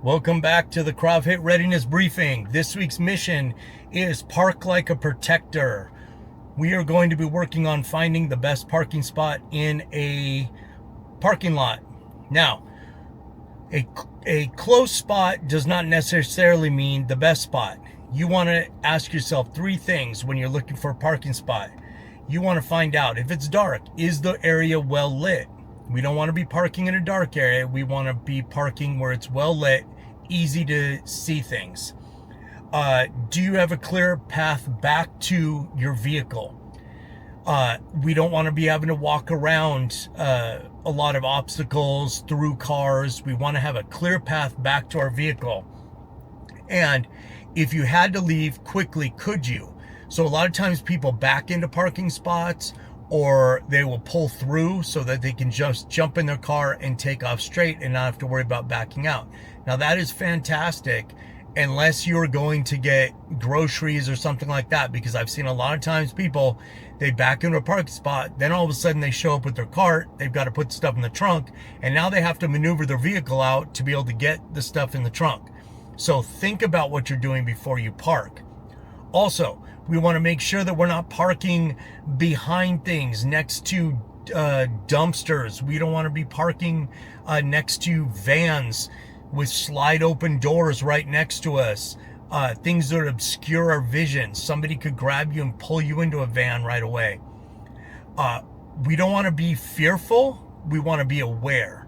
Welcome back to the KravHIIT Readiness Briefing. This week's mission is park like a protector. We are going to be working on finding the best parking spot in a parking lot. Now, a close spot does not necessarily mean the best spot. You want to ask yourself three things when you're looking for a parking spot. You want to find out if it's dark, is the area well lit? We don't want to be parking in a dark area. We want to be parking where it's well lit, easy to see things. Do you have a clear path back to your vehicle? We don't want to be having to walk around a lot of obstacles through cars. We want to have a clear path back to our vehicle. And if you had to leave quickly, could you? So a lot of times people back into parking spots, or they will pull through so that they can just jump in their car and take off straight and not have to worry about backing out. Now that is fantastic unless you're going to get groceries or something like that, because I've seen a lot of times people, they back into a parking spot, then all of a sudden they show up with their cart, they've got to put stuff in the trunk, and now they have to maneuver their vehicle out to be able to get the stuff in the trunk. So think about what you're doing before you park. Also, we want to make sure that we're not parking behind things, next to dumpsters. We don't want to be parking next to vans with slide open doors right next to us. Things that obscure our vision. Somebody could grab you and pull you into a van right away. We don't want to be fearful. We want to be aware.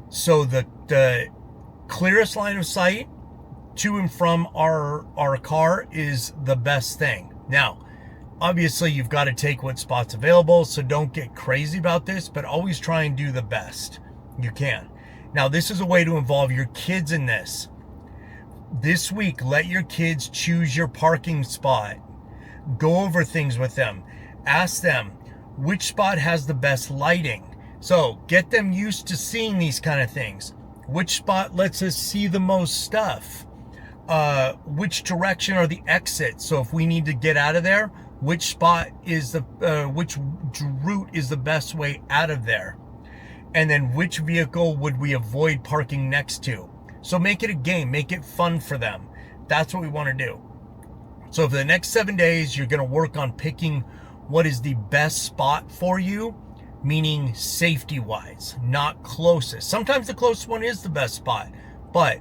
So the clearest line of sight to and from our car is the best thing. Now, obviously you've got to take what spot's available, so don't get crazy about this, but always try and do the best you can. Now, this is a way to involve your kids in this. This week, let your kids choose your parking spot. Go over things with them. Ask them which spot has the best lighting. So get them used to seeing these kind of things. Which spot lets us see the most stuff? Which direction are the exits? So if we need to get out of there, which spot is which route is the best way out of there? And then which vehicle would we avoid parking next to? So make it a game, make it fun for them. That's what we want to do. So for the next 7 days, you're going to work on picking what is the best spot for you, meaning safety wise, not closest. Sometimes the closest one is the best spot, but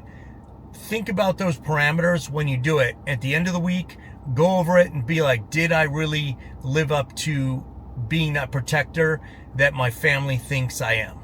think about those parameters when you do it. At the end of the week, go over it and be like, did I really live up to being that protector that my family thinks I am?